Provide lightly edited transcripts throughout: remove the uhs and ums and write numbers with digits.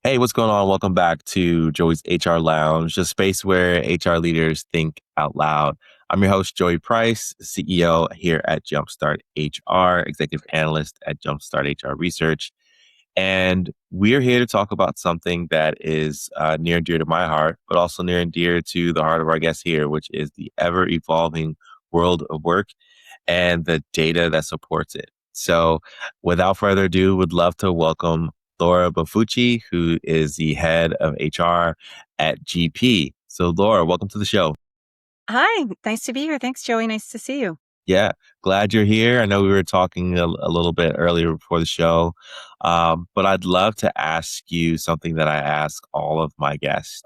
Hey, what's going on? Welcome back to Joey's HR Lounge, a space where HR leaders think out loud. I'm your host, Joey Price, CEO here at Jumpstart HR, executive analyst at Jumpstart HR Research. And we're here to talk about something that is near and dear to my heart, but also near and dear to the heart of our guests here, which is the ever evolving world of work and the data that supports it. So without further ado, would love to welcome Laura Maffucci, who is the head of HR at GP. So Laura, welcome to the show. Hi, nice to be here. Thanks, Joey. Nice to see you. Yeah, glad you're here. I know we were talking a little bit earlier before the show, but I'd love to ask you something that I ask all of my guests.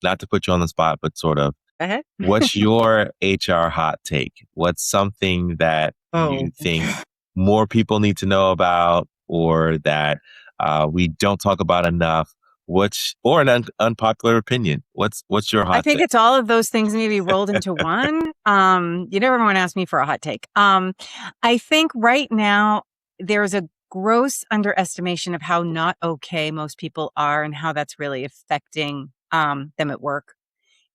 Not to put you on the spot, but sort of, Go ahead. what's your HR hot take? What's something that Oh, you think more people need to know about or that we don't talk about enough? Or an unpopular opinion? What's your I hot think take? it's all of those things maybe rolled into one. You never want to ask me for a hot take. I think right now there's a gross underestimation of how not okay most people are and how that's really affecting them at work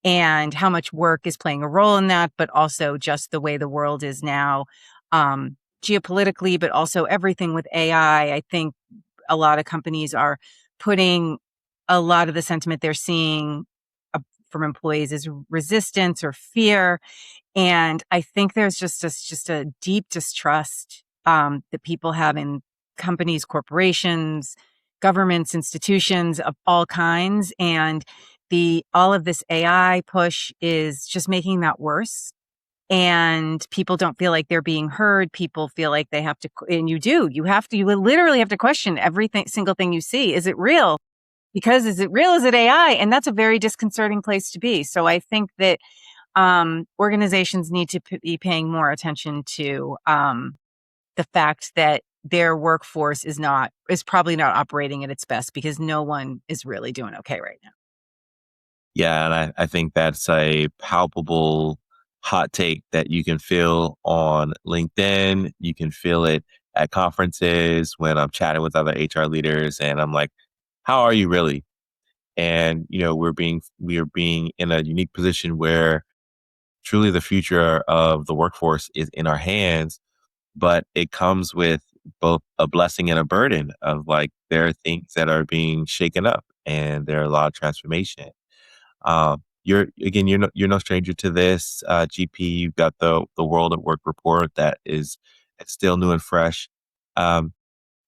and how much work is playing a role in that, but also just the way the world is now, geopolitically, but also everything with AI. I think a lot of companies are putting a lot of the sentiment they're seeing from employees is resistance or fear. And I think there's just a deep distrust that people have in companies, corporations, governments, institutions of all kinds. And all of this AI push is just making that worse. And people don't feel like they're being heard. People feel like they have to, and you literally have to question everything, single thing you see. Is it real? Because is it real? Is it AI? And that's a very disconcerting place to be. So I think that organizations need to be paying more attention to the fact that their workforce is probably not operating at its best because no one is really doing okay right now. Yeah, and I think that's a palpable hot take that you can feel on LinkedIn. You can feel it at conferences when I'm chatting with other HR leaders and I'm like, how are you really? And, we are being in a unique position where truly the future of the workforce is in our hands, but it comes with both a blessing and a burden of like, there are things that are being shaken up and there are a lot of transformation. You're no stranger to this, GP. You've got the World at Work report that is it's still new and fresh. Um,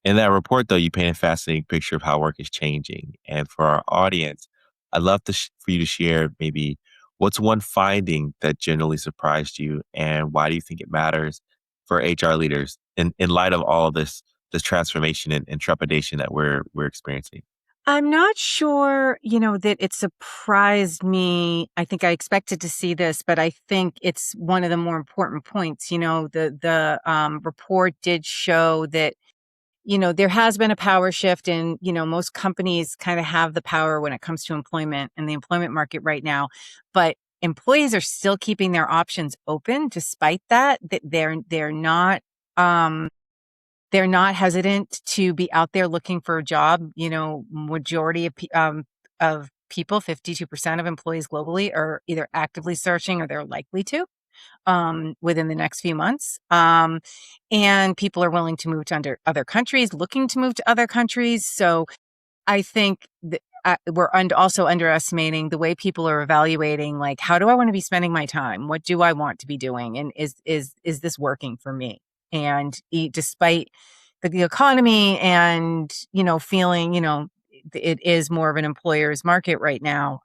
in that report, though, you paint a fascinating picture of how work is changing. And for our audience, I'd love for you to share maybe what's one finding that generally surprised you, and why do you think it matters for HR leaders in light of all of this transformation and trepidation that we're experiencing? I'm not sure, that it surprised me. I think I expected to see this, but I think it's one of the more important points. The report did show that there has been a power shift and, most companies kind of have the power when it comes to employment and the employment market right now. But employees are still keeping their options open despite that um, they're not hesitant to be out there looking for a job. Majority of people, 52% of employees globally are either actively searching or they're likely to within the next few months. And people are willing to move to other countries, looking to move to other countries. So I think that we're also underestimating the way people are evaluating, like, how do I want to be spending my time? What do I want to be doing? And is this working for me? And despite the economy and, feeling, it is more of an employer's market right now,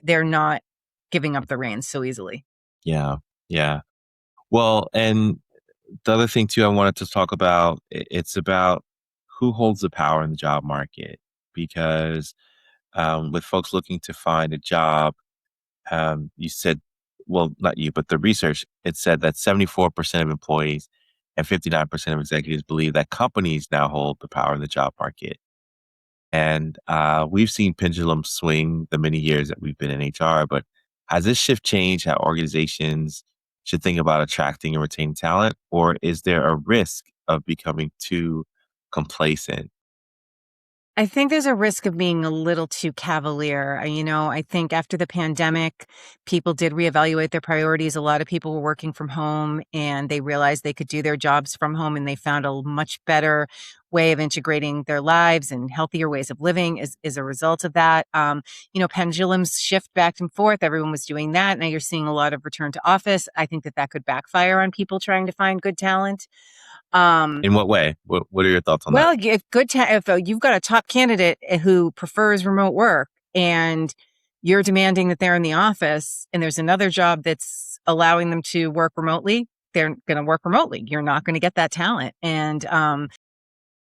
they're not giving up the reins so easily. Yeah, yeah. Well, and the other thing too I wanted to talk about, it's about who holds the power in the job market. Because with folks looking to find a job, you said, well, not you, but the research, it said that 74% of employees and 59% of executives believe that companies now hold the power in the job market. And we've seen pendulums swing the many years that we've been in HR, but has this shift changed how organizations should think about attracting and retaining talent, or is there a risk of becoming too complacent? I think there's a risk of being a little too cavalier. I think after the pandemic, people did reevaluate their priorities. A lot of people were working from home and they realized they could do their jobs from home, and they found a much better way of integrating their lives and healthier ways of living as a result of that. Pendulums shift back and forth. Everyone was doing that. Now you're seeing a lot of return to office. I think that could backfire on people trying to find good talent. Um, In what way? What are your thoughts on that? well, if you've got a top candidate who prefers remote work and you're demanding that they're in the office, and there's another job that's allowing them to work remotely, they're going to work remotely. You're not going to get that talent. And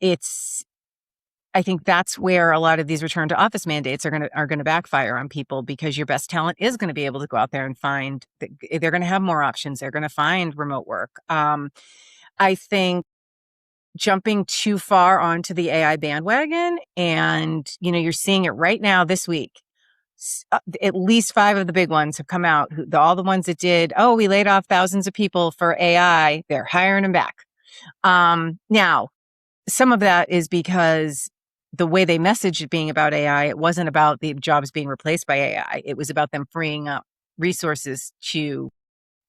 it's I think that's where a lot of these return to office mandates are going to backfire on people, because your best talent is going to be able to go out there and find they're going to have more options. They're going to find remote work. I think jumping too far onto the AI bandwagon, and you're seeing it right now this week. At least 5 of the big ones have come out. All the ones that did, oh, we laid off thousands of people for AI, they're hiring them back. Now, some of that is because the way they messaged it being about AI, it wasn't about the jobs being replaced by AI. It was about them freeing up resources to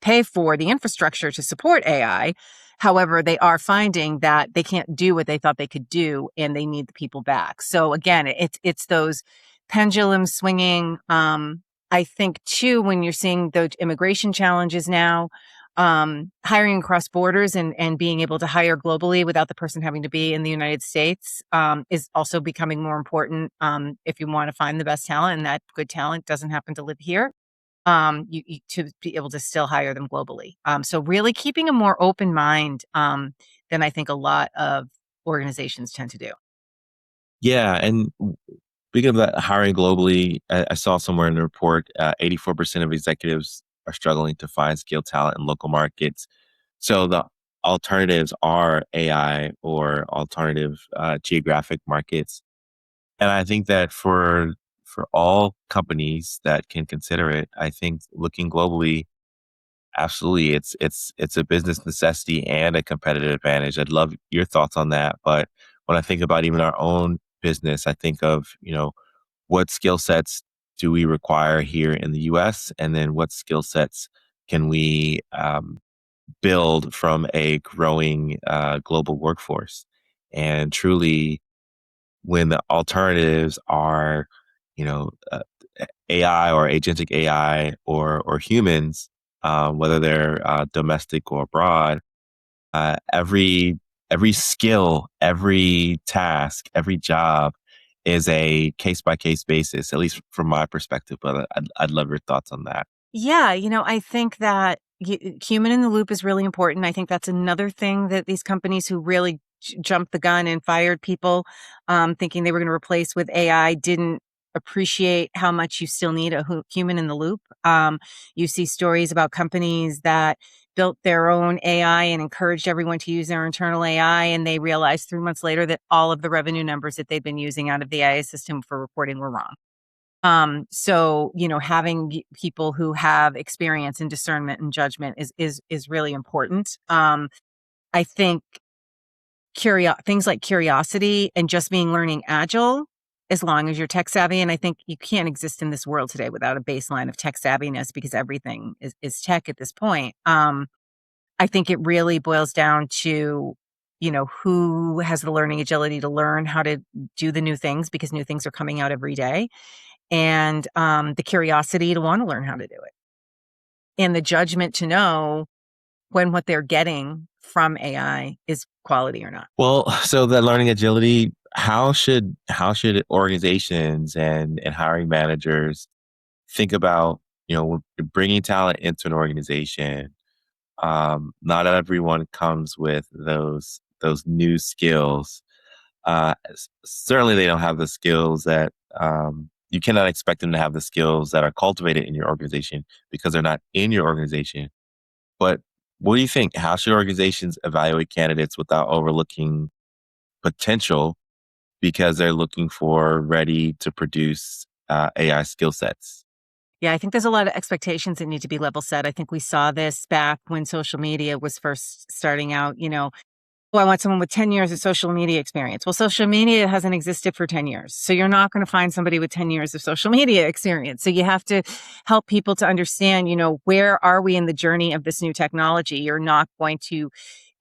pay for the infrastructure to support AI. However, they are finding that they can't do what they thought they could do, and they need the people back. So again, it's those pendulums swinging. I think too, when you're seeing the immigration challenges now, hiring across borders and being able to hire globally without the person having to be in the United States is also becoming more important if you want to find the best talent, and that good talent doesn't happen to live here. You to be able to still hire them globally. So really keeping a more open mind than I think a lot of organizations tend to do. Yeah, and speaking of that, hiring globally, I saw somewhere in the report, 84% of executives are struggling to find skilled talent in local markets. So the alternatives are AI or alternative geographic markets. And I think that for all companies that can consider it, I think looking globally, absolutely, it's a business necessity and a competitive advantage. I'd love your thoughts on that. But when I think about even our own business, I think of, what skill sets do we require here in the US? And then what skill sets can we build from a growing global workforce? And truly, when the alternatives are, you know, AI or agentic AI or humans, whether they're domestic or abroad, every skill, every task, every job is a case by case basis, at least from my perspective. But I'd love your thoughts on that. Yeah, I think that human in the loop is really important. I think that's another thing that these companies who really jumped the gun and fired people, thinking they were going to replace with AI, didn't appreciate how much you still need a human in the loop. You see stories about companies that built their own AI and encouraged everyone to use their internal AI, and they realized 3 months later that all of the revenue numbers that they'd been using out of the AI system for reporting were wrong. So, having people who have experience and discernment and judgment is really important. I think things like curiosity and just being learning agile, as long as you're tech savvy. And I think you can't exist in this world today without a baseline of tech savviness, because everything is tech at this point. I think it really boils down to, who has the learning agility to learn how to do the new things, because new things are coming out every day, and the curiosity to want to learn how to do it, and the judgment to know when what they're getting from AI is quality or not. Well, so that learning agility, how should organizations and hiring managers think about, when bringing talent into an organization? Not everyone comes with those new skills. Certainly, they don't have the skills that you cannot expect them to have the skills that are cultivated in your organization because they're not in your organization. But what do you think? How should organizations evaluate candidates without overlooking potential because they're looking for ready to produce AI skill sets? Yeah, I think there's a lot of expectations that need to be level set. I think we saw this back when social media was first starting out. Oh, I want someone with 10 years of social media experience. Well, social media hasn't existed for 10 years. So you're not going to find somebody with 10 years of social media experience. So you have to help people to understand, where are we in the journey of this new technology? You're not going to,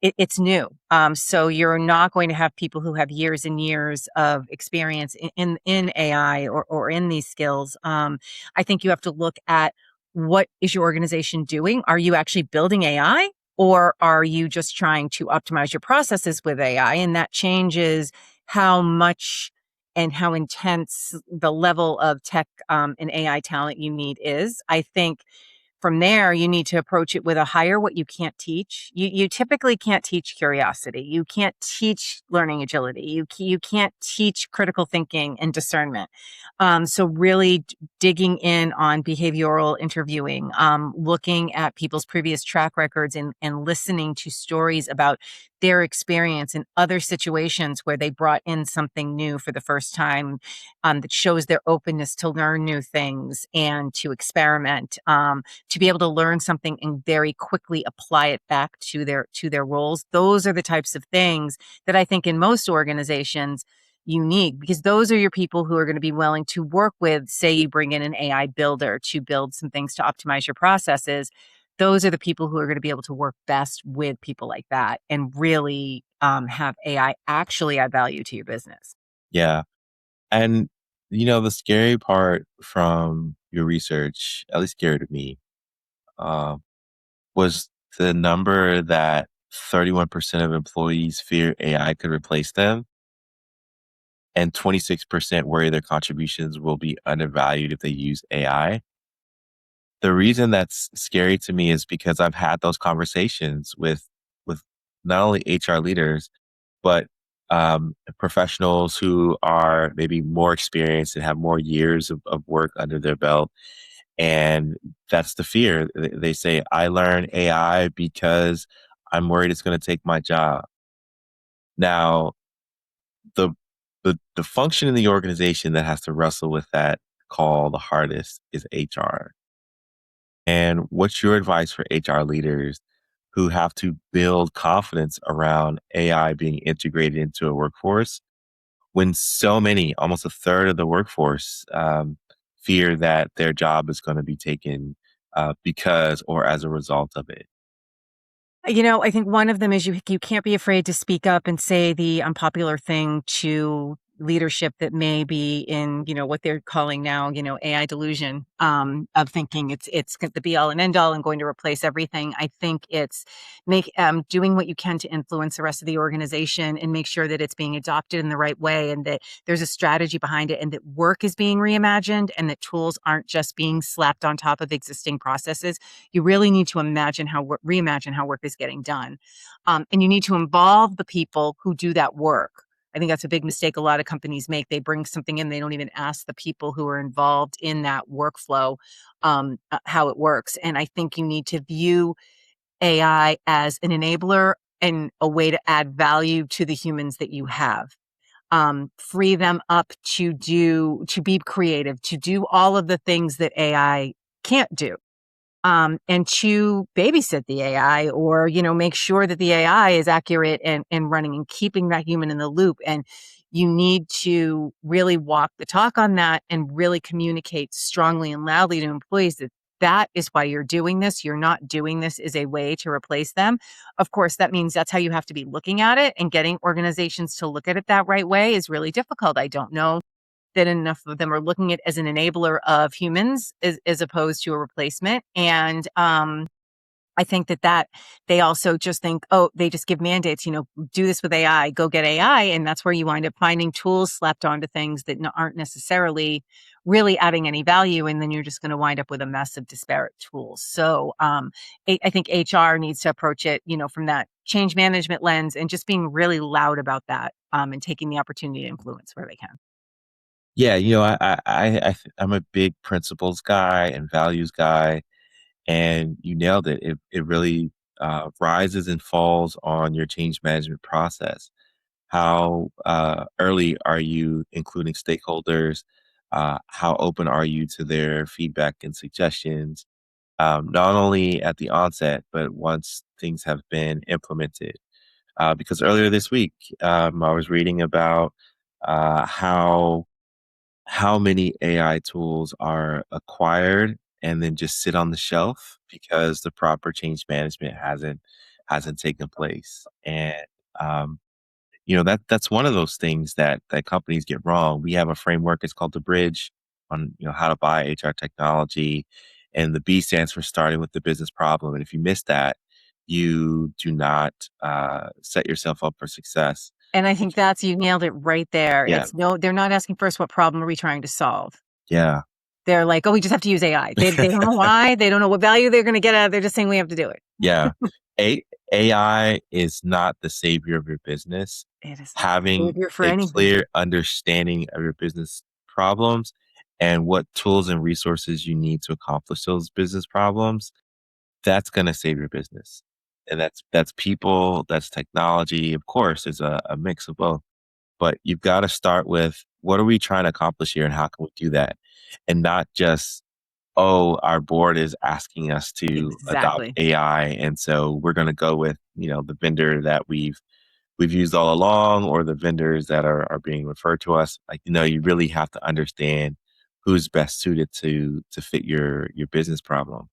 it's new. So you're not going to have people who have years and years of experience in AI or in these skills. I think you have to look at, what is your organization doing? Are you actually building AI? Or are you just trying to optimize your processes with AI? And that changes how much and how intense the level of tech and AI talent you need is. I think from there, you need to approach it with a hire what you can't teach. You typically can't teach curiosity. You can't teach learning agility. You can't teach critical thinking and discernment. So really digging in on behavioral interviewing, looking at people's previous track records and listening to stories about their experience in other situations where they brought in something new for the first time, that shows their openness to learn new things and to experiment. To be able to learn something and very quickly apply it back to their roles. Those are the types of things that I think in most organizations you need, because those are your people who are going to be willing to work with, say you bring in an AI builder to build some things to optimize your processes. Those are the people who are going to be able to work best with people like that and really have AI actually add value to your business. Yeah. And, the scary part from your research, at least scary to me, um, was the number that 31% of employees fear AI could replace them, and 26% worry their contributions will be undervalued if they use AI. The reason that's scary to me is because I've had those conversations with not only HR leaders, but professionals who are maybe more experienced and have more years of work under their belt. And that's the fear. They say, I learn AI because I'm worried it's going to take my job. Now, the, the function in the organization that has to wrestle with that call the hardest is HR. And what's your advice for HR leaders who have to build confidence around AI being integrated into a workforce when so many, almost a third of the workforce, fear that their job is going to be taken because or as a result of it? I think one of them is you can't be afraid to speak up and say the unpopular thing to leadership that may be in, what they're calling now, AI delusion, of thinking it's the be all and end all and going to replace everything. I think it's doing what you can to influence the rest of the organization and make sure that it's being adopted in the right way and that there's a strategy behind it and that work is being reimagined and that tools aren't just being slapped on top of existing processes. You really need to reimagine how work is getting done. And you need to involve the people who do that work. I think that's a big mistake a lot of companies make. They bring something in, they don't even ask the people who are involved in that workflow how it works. And I think you need to view AI as an enabler and a way to add value to the humans that you have. Free them up to be creative, to do all of the things that AI can't do, and to babysit the AI or, make sure that the AI is accurate and running and keeping that human in the loop. And you need to really walk the talk on that and really communicate strongly and loudly to employees that that is why you're doing this. You're not doing this as a way to replace them. Of course, that means that's how you have to be looking at it, and getting organizations to look at it that right way is really difficult. I don't know that enough of them are looking at it as an enabler of humans as opposed to a replacement. And I think that they also just think, oh, they just give mandates, do this with AI, go get AI. And that's where you wind up finding tools slapped onto things that aren't necessarily really adding any value. And then you're just going to wind up with a mess of disparate tools. So I think HR needs to approach it, from that change management lens and just being really loud about that, and taking the opportunity to influence where they can. Yeah, I'm a big principles guy and values guy, and you nailed it. It really rises and falls on your change management process. How early are you including stakeholders? How open are you to their feedback and suggestions? Not only at the onset, but once things have been implemented. Because earlier this week, I was reading about how many AI tools are acquired and then just sit on the shelf because the proper change management hasn't taken place. And um, that's one of those things that companies get wrong. We have a framework, it's called the Bridge, on how to buy HR technology, and the B stands for starting with the business problem. And if you miss that, you do not set yourself up for success. And I think you nailed it right there. Yeah, They're not asking first, what problem are we trying to solve? yeah. They're like, oh, we just have to use AI. They don't know why. They don't know what value they're going to get out of it. They're just saying we have to do it. Yeah. A- AI is not the savior of your business. It is not a Having savior for a anything. clear understanding of your business problems and what tools and resources you need to accomplish those business problems, that's going to save your business. And that's people, that's technology. Of course, it's a mix of both. But you've got to start with, what are we trying to accomplish here and how can we do that? And not just, oh, our board is asking us to adopt Exactly. AI, and so we're going to go with the vendor that we've used all along, or the vendors that are being referred to us. Like, you really have to understand who's best suited to fit your business problem.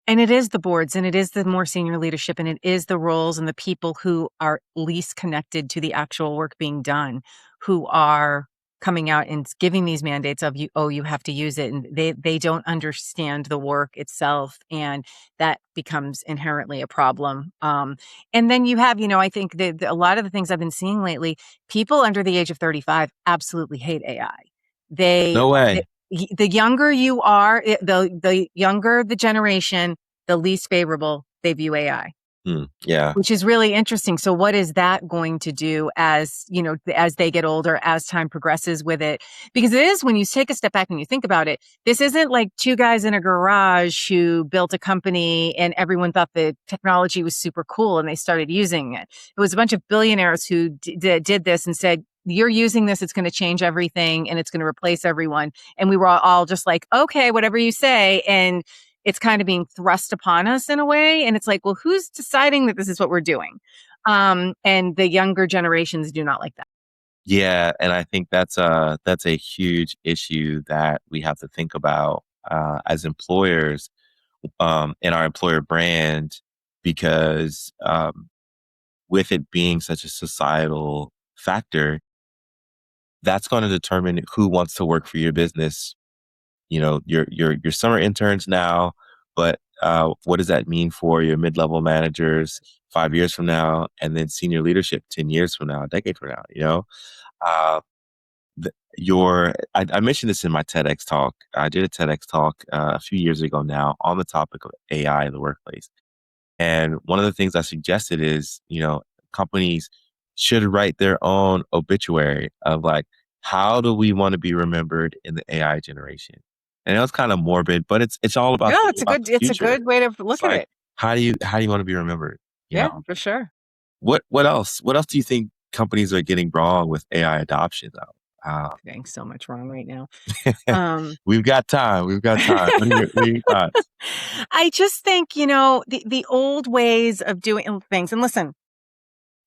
And it is the boards, and it is the more senior leadership, and it is the roles and the people who are least connected to the actual work being done, who are coming out and giving these mandates of, you have to use it. And they don't understand the work itself. And that becomes inherently a problem. And then you have, I think that a lot of the things I've been seeing lately, people under the age of 35 absolutely hate AI. They, No way. the younger you are, the younger the generation, the least favorable they view AI, Yeah. which is really interesting. So what is that going to do as, as they get older, as time progresses with it? Because it is, when you take a step back and you think about it, this isn't like two guys in a garage who built a company and everyone thought the technology was super cool and they started using it. It was a bunch of billionaires who did this and said, you're using this, it's going to change everything and it's going to replace everyone. And we were all just like, okay, whatever you say. And it's kind of being thrust upon us in a way. And it's like, well, who's deciding that this is what we're doing? And the younger generations do not like that. Yeah, and I think that's a huge issue that we have to think about as employers, in our employer brand, because with it being such a societal factor, that's going to determine who wants to work for your business. Your summer interns now, but what does that mean for your mid-level managers 5 years from now, and then senior leadership 10 years from now, a decade from now? Uh, I mentioned this in my TEDx talk. I did a TEDx talk a few years ago now on the topic of AI in the workplace. And one of the things I suggested is, companies should write their own obituary of, like, how do we want to be remembered in the AI generation? And it was kind of morbid, but it's all about Yeah, thinking about the it's a future. good way to It's look at like, it. how do you want to be remembered? You Yeah, know, for sure. what else? What else do you think companies are getting wrong with AI adoption though? Getting so much wrong right now. We've got time. We've got time. What are your thoughts? I just think, the old ways of doing things. And listen,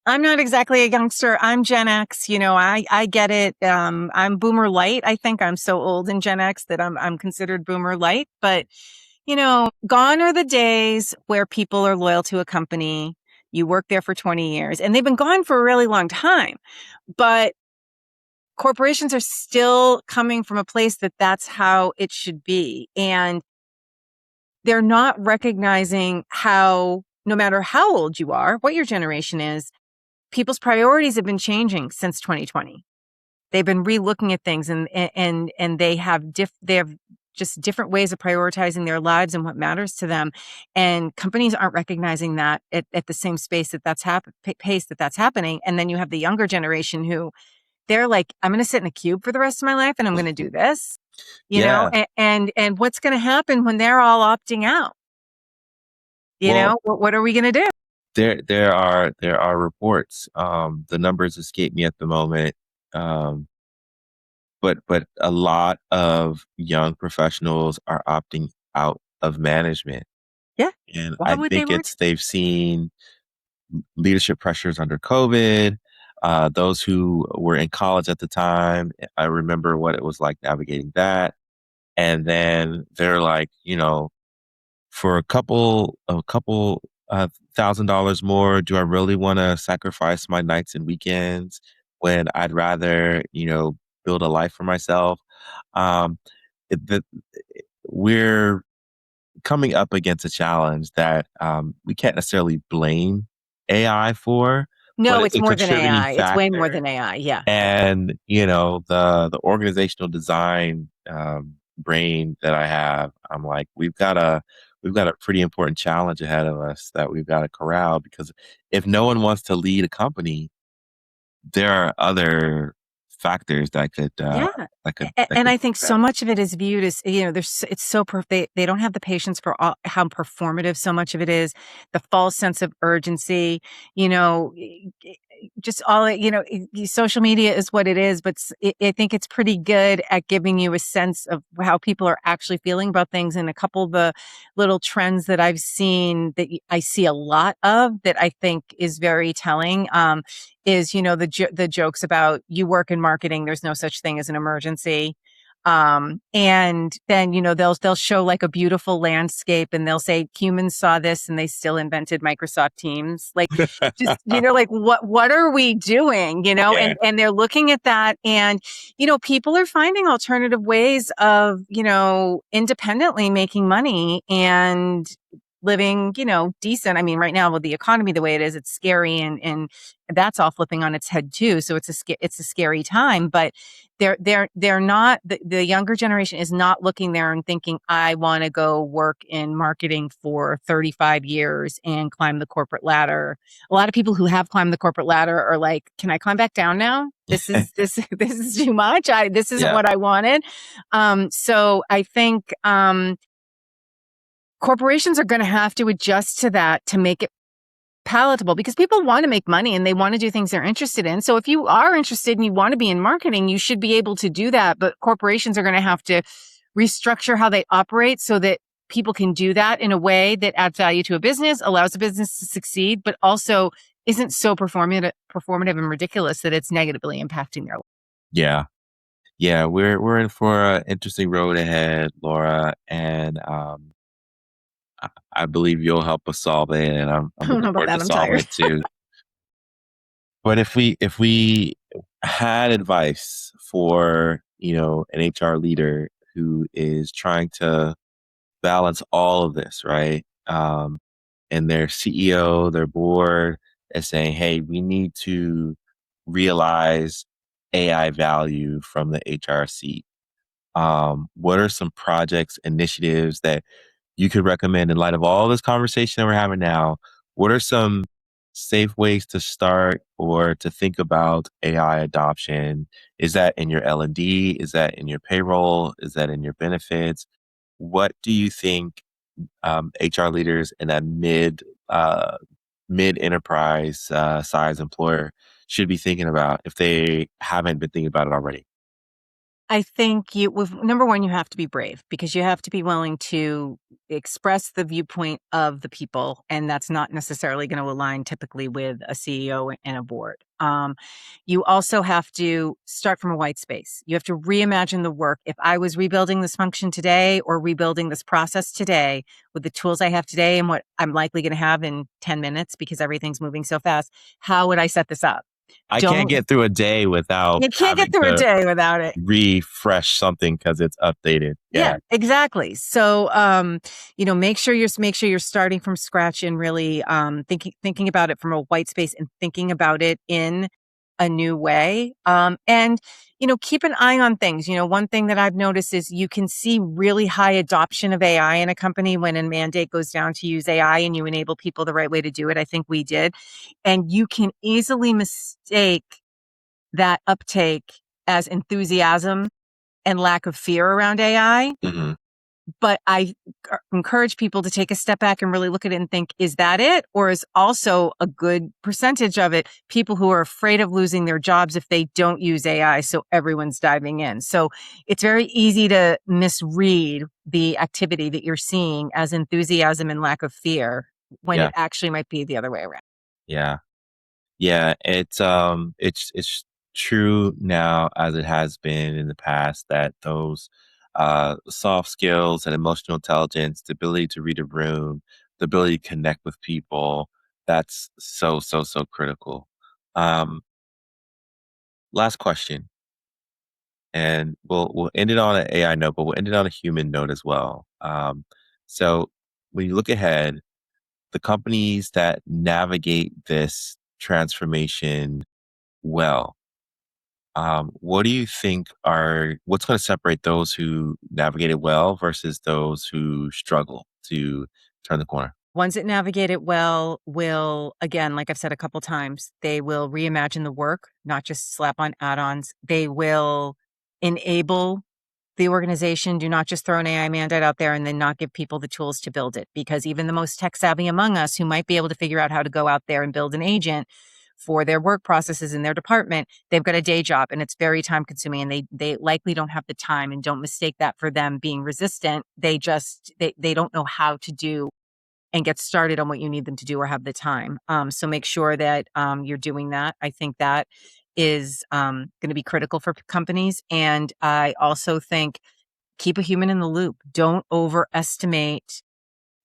I'm not exactly a youngster. I'm Gen X. I get it. I'm Boomer Light. I think I'm so old in Gen X that I'm considered Boomer Light. But gone are the days where people are loyal to a company. You work there for 20 years, and they've been gone for a really long time. But corporations are still coming from a place that that's how it should be, and they're not recognizing how, no matter how old you are, what your generation is, people's priorities have been changing since 2020. They've been relooking at things, and they have just different ways of prioritizing their lives and what matters to them. And companies aren't recognizing that at the same pace that's happening. And then you have the younger generation who, they're like, I'm going to sit in a cube for the rest of my life and I'm going to do this, Yeah. and what's going to happen when they're all opting out? Well, What are we going to do? there are reports. The numbers escape me at the moment. Um, but a lot of young professionals are opting out of management. Yeah. And Why I would they think want to? they've seen leadership pressures under COVID. Those who were in college at the time, I remember what it was like navigating that. And then they're like, for a couple $1,000 more, do I really want to sacrifice my nights and weekends when I'd rather, build a life for myself? Um, the, we're coming up against a challenge that we can't necessarily blame AI for, but No, it's it's a more than contributing AI. It's way more factor. than AI. Yeah. And the organizational design brain that I have, I'm like, we've got a pretty important challenge ahead of us that we've got to corral, because if no one wants to lead a company, there are other factors that could Yeah. that could that And could I think so much of it is viewed as, it's so they don't have the patience for how performative so much of it is, the false sense of urgency, just all it, social media is what it is, but I think it's pretty good at giving you a sense of how people are actually feeling about things. And a couple of the little trends that I've seen that I see a lot of that I think is very telling. Is the jokes about you work in marketing, there's no such thing as an emergency, and then they'll show like a beautiful landscape and they'll say humans saw this and they still invented Microsoft Teams, like just like what are we doing, yeah. and they're looking at that, and people are finding alternative ways of independently making money and living decent. I mean, right now with the economy the way it is, it's scary, and that's all flipping on its head too. So it's a scary time, but they're not, the younger generation is not looking there and thinking, I want to go work in marketing for 35 years and climb the corporate ladder. A lot of people who have climbed the corporate ladder are like, can I climb back down now? This is too much. This isn't Yeah. what I wanted. So I think corporations are going to have to adjust to that to make it palatable, because people want to make money and they want to do things they're interested in. So if you are interested and you want to be in marketing, you should be able to do that. But corporations are going to have to restructure how they operate so that people can do that in a way that adds value to a business, allows a business to succeed, but also isn't so performative and ridiculous that it's negatively impacting their life. Yeah. Yeah, we're in for an interesting road ahead, Laura, and I believe you'll help us solve it, and I'm I don't looking know about forward to that. I'm solving tired. it too. But if we had advice for an HR leader who is trying to balance all of this, right? And their CEO, their board is saying, "Hey, we need to realize AI value from the HR seat." What are some projects, initiatives that you could recommend in light of all this conversation that we're having now? What are some safe ways to start or to think about AI adoption? Is that in your L&D? Is that in your payroll? Is that in your benefits? What do you think HR leaders in that mid enterprise size employer should be thinking about if they haven't been thinking about it already? I think number one, you have to be brave, because you have to be willing to express the viewpoint of the people. And that's not necessarily going to align typically with a CEO and a board. You also have to start from a white space. You have to reimagine the work. If I was rebuilding this function today or rebuilding this process today with the tools I have today and what I'm likely going to have in 10 minutes because everything's moving so fast, how would I set this up? I can't Don't, get through a day without you can't get having through a to day without it. refresh something because it's updated. Yeah, Yeah. exactly. So, make sure you're starting from scratch and really thinking about it from a white space and thinking about it in a new way. And keep an eye on things. One thing that I've noticed is you can see really high adoption of AI in a company when a mandate goes down to use AI and you enable people the right way to do it. I think we did, and you can easily mistake that uptake as enthusiasm and lack of fear around AI. Hmm. But I encourage people to take a step back and really look at it and think, is that it? Or is also a good percentage of it people who are afraid of losing their jobs if they don't use AI? So everyone's diving in. So it's very easy to misread the activity that you're seeing as enthusiasm and lack of fear when Yeah. it actually might be the other way around. Yeah. Yeah, it's true now as it has been in the past that those soft skills and emotional intelligence, the ability to read a room, the ability to connect with people, that's so critical. Um, Last question, and we'll end it on an AI note, but we'll end it on a human note as well. So when you look ahead, the companies that navigate this transformation well, what do you think what's going to separate those who navigate it well versus those who struggle to turn the corner? Ones that navigate it well will, again, like I've said a couple times, they will reimagine the work, not just slap on add-ons. They will enable the organization. Do not just throw an AI mandate out there and then not give people the tools to build it. Because even the most tech savvy among us who might be able to figure out how to go out there and build an agent for their work processes in their department, they've got a day job and it's very time consuming and they likely don't have the time. And don't mistake that for them being resistant. They don't know how to do and get started on what you need them to do or have the time. So make sure that you're doing that. I think that is going to be critical for companies. And I also think keep a human in the loop. Don't overestimate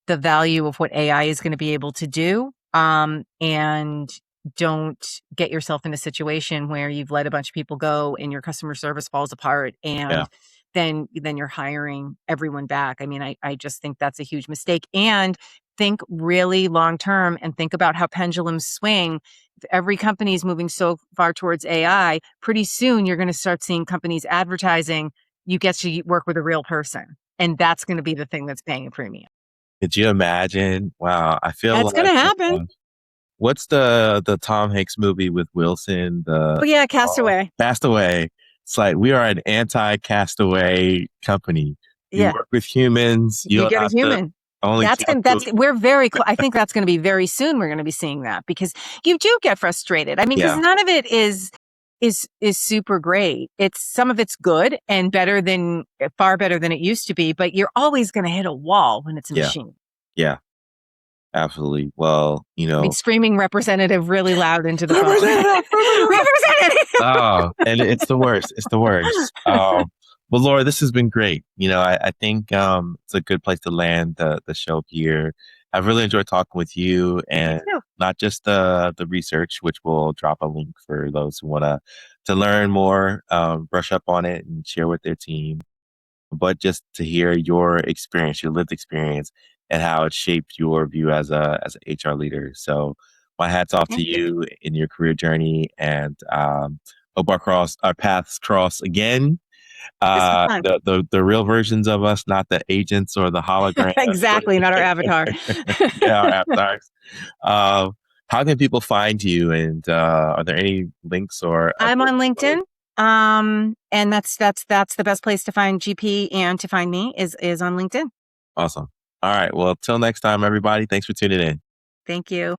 the value of what AI is going to be able to do. And don't get yourself in a situation where you've let a bunch of people go and your customer service falls apart Yeah. and then you're hiring everyone back. I mean, I just think that's a huge mistake. And think really long term and think about how pendulums swing. If every company is moving so far towards AI, pretty soon you're going to start seeing companies advertising you get to work with a real person. And that's going to be the thing that's paying a premium. Could you imagine? Wow, I feel That's going like to happen. what's the Tom Hanks movie with Wilson? Oh yeah, Castaway. Castaway. It's like we are an anti-castaway company. You Yeah, work with humans. You you don't get a have to human. only talk to. We're very I think that's going to be very soon we're going to be seeing that because you do get frustrated. I mean, because Yeah, none of it is super great. Some of it's good and far better than it used to be, but you're always going to hit a wall when it's a yeah, machine. yeah. Absolutely. Well, I mean, screaming representative really loud into the phone. representative. Representative. Oh, and it's the worst. It's the worst. Well, Laura, this has been great. I think it's a good place to land the show here. I've really enjoyed talking with you, and Yeah. not just the research, which we'll drop a link for those who want to learn more, brush up on it, and share with their team, but just to hear your experience, your lived experience, and how it shaped your view as a HR leader. So my hat's off to Thank you. you in your career journey, and hope our paths cross again. This was fun. The real versions of us, not the agents or the holograms. Exactly, not our avatar. Yeah, our avatars. Um, how can people find you? And are there any links or I'm other? on LinkedIn. And that's the best place to find GP and to find me is on LinkedIn. Awesome. All right. Well, till next time, everybody. Thanks for tuning in. Thank you.